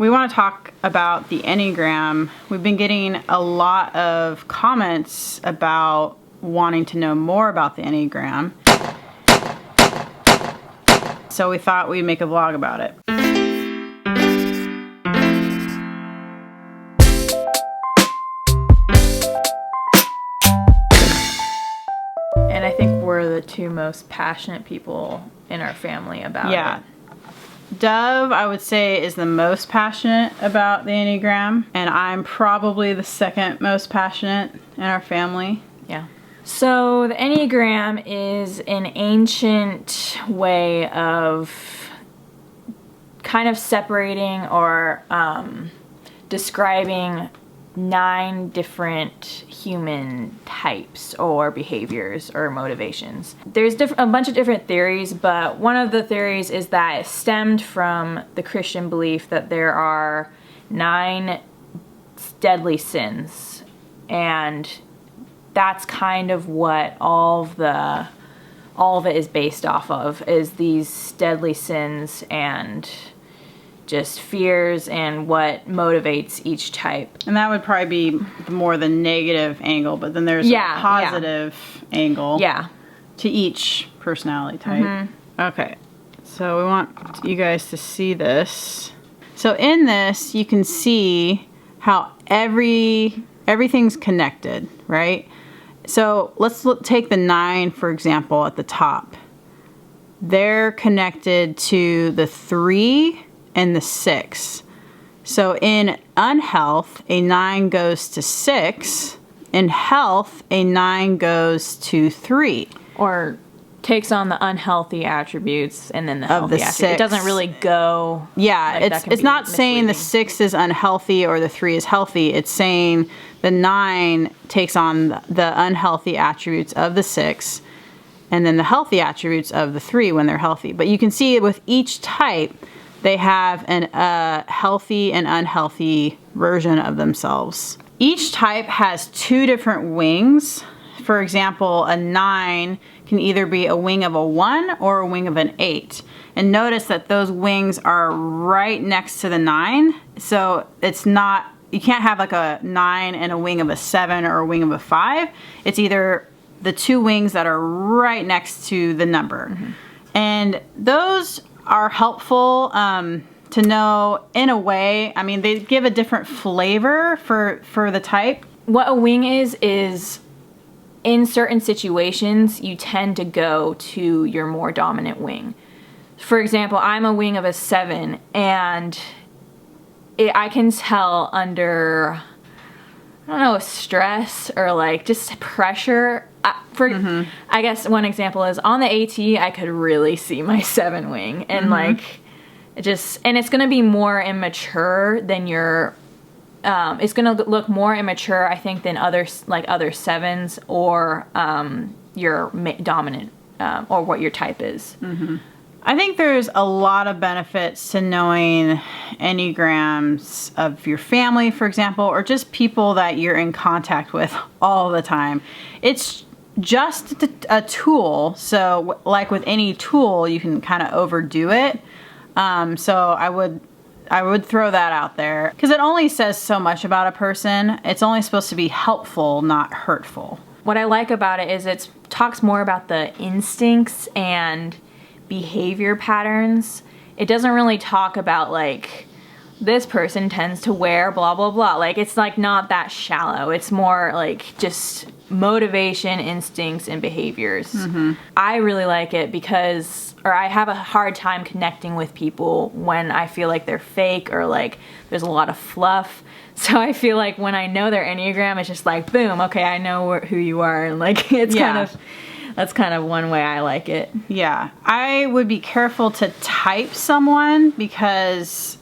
we want to talk about the Enneagram. We've been getting a lot of comments about wanting to know more about the Enneagram. So we thought we'd make a vlog about it. And I think we're the two most passionate people in our family about it. Dove, I would say, is the most passionate about the Enneagram, and I'm probably the second most passionate in our family. Yeah. So the Enneagram is an ancient way of kind of separating or describing 9 different human types or behaviors or motivations. There's a bunch of different theories, but one of the theories is that it stemmed from the Christian belief that there are 9 deadly sins, and that's kind of what all of it is based off of, is these deadly sins and just fears and what motivates each type. And that would probably be more the negative angle, but then there's a positive angle to each personality type. Okay, so we want you guys to see this. So in this, you can see how everything's connected, right? So let's take the 9, for example, at the top. They're connected to the 3 and the 6. So in unhealth, a 9 goes to 6. In health, a 9 goes to 3. Or takes on the unhealthy attributes and then the healthy attributes. It doesn't really go... Yeah, like it's not saying the 6 is unhealthy or the 3 is healthy. It's saying the 9 takes on the unhealthy attributes of the 6 and then the healthy attributes of the 3 when they're healthy. But you can see with each type, they have a healthy and unhealthy version of themselves. Each type has 2 different wings. For example, a 9 can either be a wing of a 1 or a wing of an 8. And notice that those wings are right next to the 9. So it's not, you can't have like a 9 and a wing of a 7 or a wing of a 5. It's either the 2 wings that are right next to the number. And those are helpful to know in a way. I mean, they give a different flavor for the type. What a wing is in certain situations, you tend to go to your more dominant wing. For example, I'm a wing of a 7, and I can tell under, I don't know, stress or like just pressure. I guess one example is on the AT, I could really see my 7 wing, and like and it's going to be more immature than your. It's going to look more immature, I think, than other 7s or your dominant or what your type is. I think there's a lot of benefits to knowing Enneagrams of your family, for example, or just people that you're in contact with all the time. It's just a tool. So like with any tool, you can kind of overdo it. So I would throw that out there because it only says so much about a person. It's only supposed to be helpful, not hurtful. What I like about it is it talks more about the instincts and behavior patterns. It doesn't really talk about like this person tends to wear blah blah blah. Like it's like not that shallow. It's more like just motivation, instincts, and behaviors. I really like it because, or I have a hard time connecting with people when I feel like they're fake or like there's a lot of fluff. So I feel like when I know their Enneagram, it's just like, boom, okay, I know who you are. And like, it's that's kind of one way I like it. Yeah. I would be careful to type someone because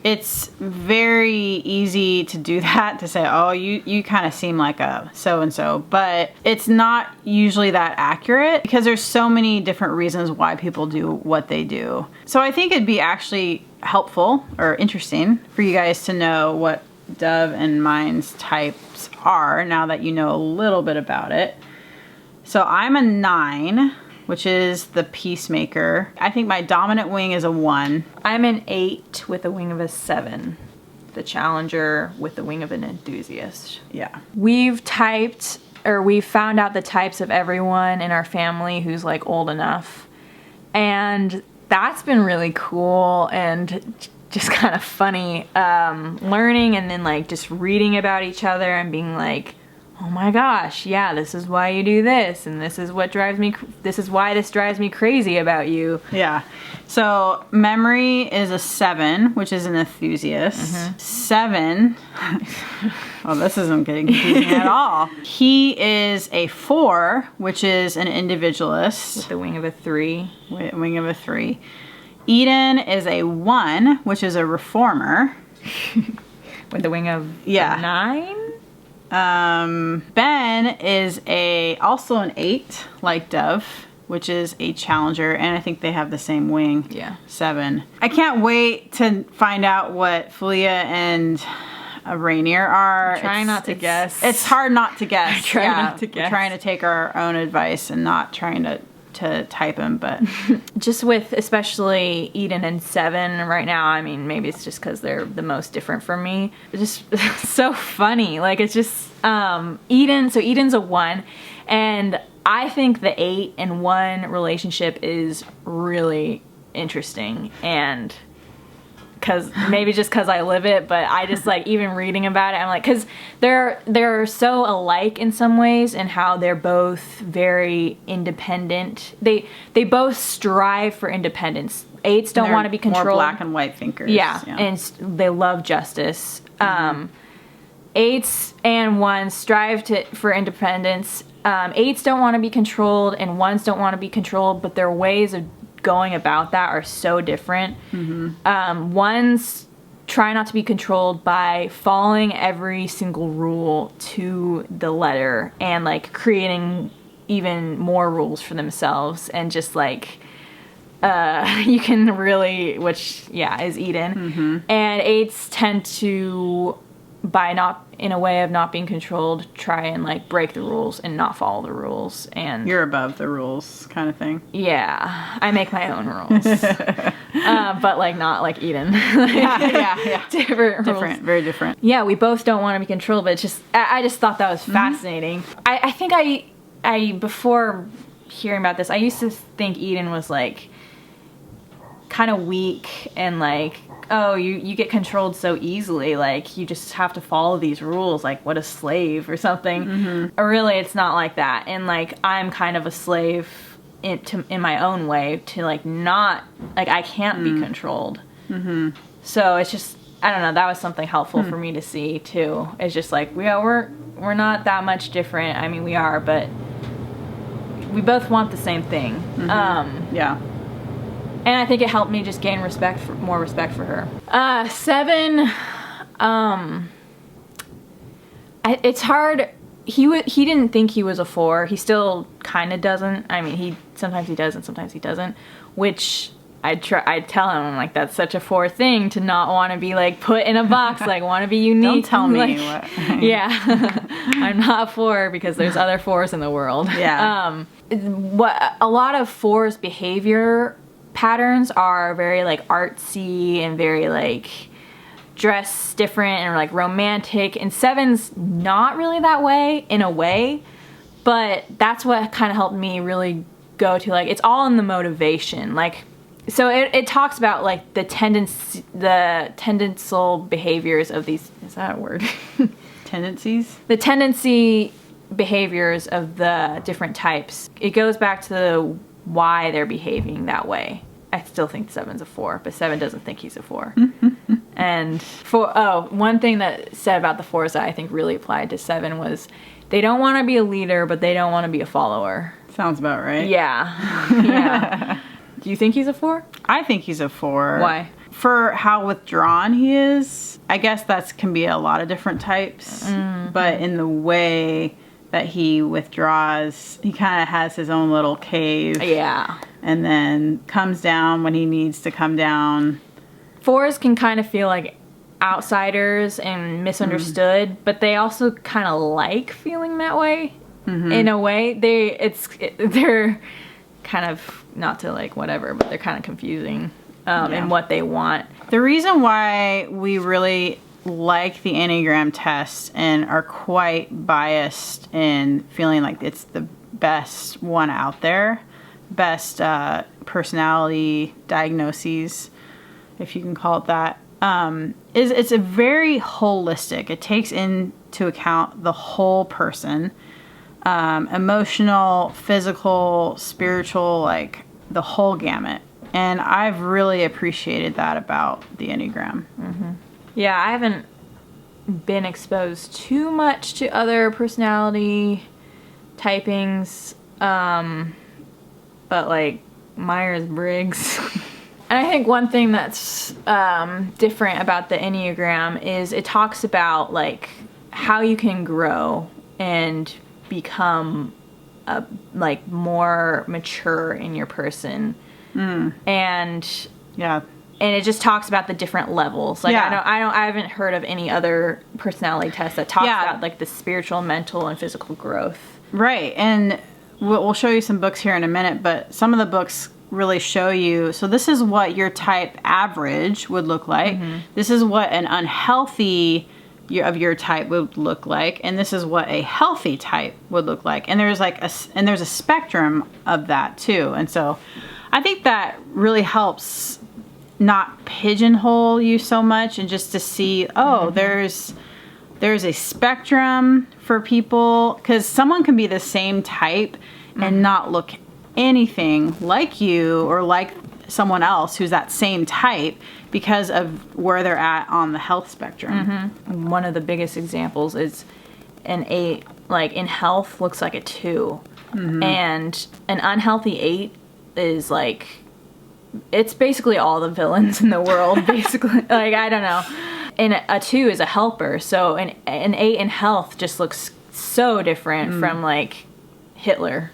it's very easy to do that, to say, oh, you kind of seem like a so-and-so, but it's not usually that accurate because there's so many different reasons why people do what they do. So I think it'd be actually helpful or interesting for you guys to know what Dove and mine's types are now that you know a little bit about it. So I'm a 9, which is the peacemaker. I think my dominant wing is a 1. I'm an 8 with a wing of a 7. The challenger with the wing of an enthusiast. Yeah. We've found out the types of everyone in our family who's like old enough. And that's been really cool and just kind of funny, learning and then like just reading about each other and being like, oh my gosh, yeah, this is why you do this, and this is why this drives me crazy about you. Yeah. So memory is a 7, which is an enthusiast. 7. Oh, this isn't getting confusing at all. He is a 4, which is an individualist. With the wing of a 3. Wing of a 3. Eden is a 1, which is a reformer. With the wing of a 9. Ben is also an 8, like Dove, which is a challenger, and I think they have the same wing. Yeah. 7. I can't wait to find out what Filia and Rainier are. Trying not to guess. It's hard not to guess. I try not to guess. We're trying to take our own advice and not trying to type them, but just with especially Eden and 7 right now, I mean, maybe it's just because they're the most different for me. It's just so funny. Like, it's just Eden's a 1, and I think the 8 and 1 relationship is really interesting, and maybe just because I live it, but I just like even reading about it, I'm like, because they're so alike in some ways and how they're both very independent. They both strive for independence. 8s don't want to be controlled. More black and white thinkers. Yeah. And they love justice. 8s and 1s strive for independence. 8s don't want to be controlled and 1s don't want to be controlled, but their ways of going about that are so different. 1s try not to be controlled by following every single rule to the letter and like creating even more rules for themselves, and just like you can really, which is Eden. And 8s tend to, in a way of not being controlled, try and like break the rules and not follow the rules. And you're above the rules kind of thing. Yeah, I make my own rules. But like not like Eden. yeah. Different rules. Very different. Yeah, we both don't want to be controlled, but it's just, I just thought that was fascinating. I think I before hearing about this, I used to think Eden was like kind of weak and like, oh, you get controlled so easily, like you just have to follow these rules, like what a slave or something. Really, it's not like that. And like I'm kind of a slave in my own way to like not, like I can't be controlled. So it's just, I don't know, that was something helpful for me to see too. It's just like we're not that much different. I mean, we are, but we both want the same thing. Yeah. And I think it helped me just gain more respect for her. 7, it's hard. He didn't think he was a 4. He still kind of doesn't. I mean, sometimes he does and sometimes he doesn't. Which I tell him, I'm like, that's such a 4 thing to not want to be like put in a box, like want to be unique. Don't tell me like, what. Yeah, I'm not a 4 because there's other 4s in the world. Yeah. What a lot of 4s' behavior patterns are very like artsy and very like dress different and like romantic, and 7's not really that way in a way, but that's what kind of helped me really go to like, it's all in the motivation. Like, so it talks about like the tendential behaviors of these, is that a word? Tendencies? The tendency behaviors of the different types. It goes back to why they're behaving that way. I still think 7's a 4, but 7 doesn't think he's a 4. And one thing that said about the 4s that I think really applied to 7 was they don't want to be a leader, but they don't want to be a follower. Sounds about right. Yeah. Do you think he's a 4? I think he's a 4. Why? For how withdrawn he is. I guess that can be a lot of different types, but in the way that he withdraws, he kind of has his own little cave. Yeah. And then comes down when he needs to come down. 4s can kind of feel like outsiders and misunderstood, but they also kind of like feeling that way. In a way, kind of, not to like whatever, but they're kind of confusing in what they want. The reason why we really like the Enneagram test and are quite biased in feeling like it's the best one out there, best personality diagnoses, if you can call it that, is it's a very holistic. It takes into account the whole person, emotional, physical, spiritual, like the whole gamut. And I've really appreciated that about the Enneagram. Mm-hmm. Yeah, I haven't been exposed too much to other personality typings, but like Myers-Briggs. And I think one thing that's different about the Enneagram is it talks about like how you can grow and become like more mature in your person. And it just talks about the different levels. Like I haven't heard of any other personality test that talks about like the spiritual, mental, and physical growth. Right, and we'll show you some books here in a minute, but some of the books really show you, so this is what your type average would look like. This is what an unhealthy of your type would look like, and this is what a healthy type would look like. And there's like there's a spectrum of that too. And so I think that really helps not pigeonhole you so much, and just to see, there's a spectrum for people, because someone can be the same type and not look anything like you or like someone else who's that same type because of where they're at on the health spectrum. One of the biggest examples is an 8, like in health looks like a 2. And an unhealthy 8 is like, it's basically all the villains in the world, basically. Like, I don't know. And a 2 is a helper, so an 8 in health just looks so different from like Hitler.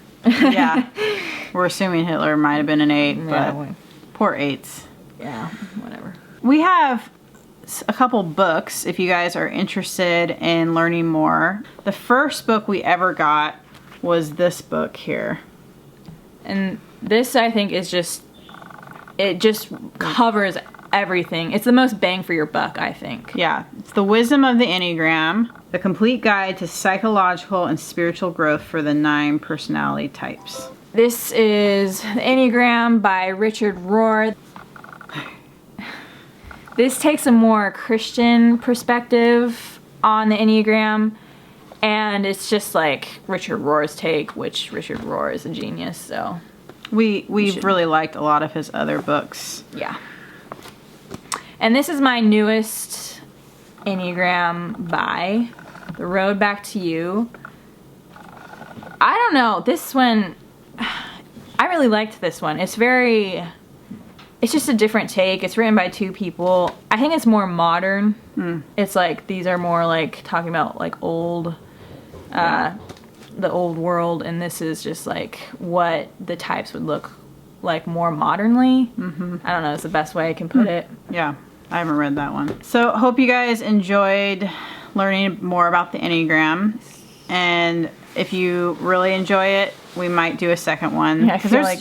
We're assuming Hitler might have been an 8, but poor 8s. Yeah, whatever. We have a couple books if you guys are interested in learning more. The first book we ever got was this book here. And this, I think, is just, it just covers everything. It's the most bang for your buck, I think. Yeah. It's The Wisdom of the Enneagram, the complete guide to psychological and spiritual growth for the 9 personality types. This is The Enneagram by Richard Rohr. This takes a more Christian perspective on the Enneagram, and it's just like Richard Rohr's take, which Richard Rohr is a genius, so... We've really liked a lot of his other books. Yeah. And this is my newest Enneagram buy, The Road Back to You. I don't know, this one, I really liked this one. It's just a different take. It's written by 2 people. I think it's more modern. It's like, these are more like talking about like old, the old world, and this is just like what the types would look like more modernly. I don't know, it's the best way I can put it. Yeah, I haven't read that one. So hope you guys enjoyed learning more about the Enneagram, and if you really enjoy it, we might do a second one. Yeah, I feel like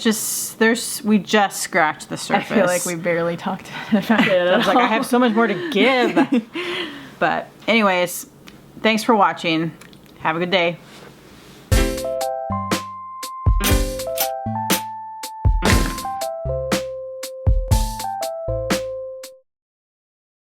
we just scratched the surface. I feel like we barely talked about it. I was like, I have so much more to give. But anyways, thanks for watching. Have a good day.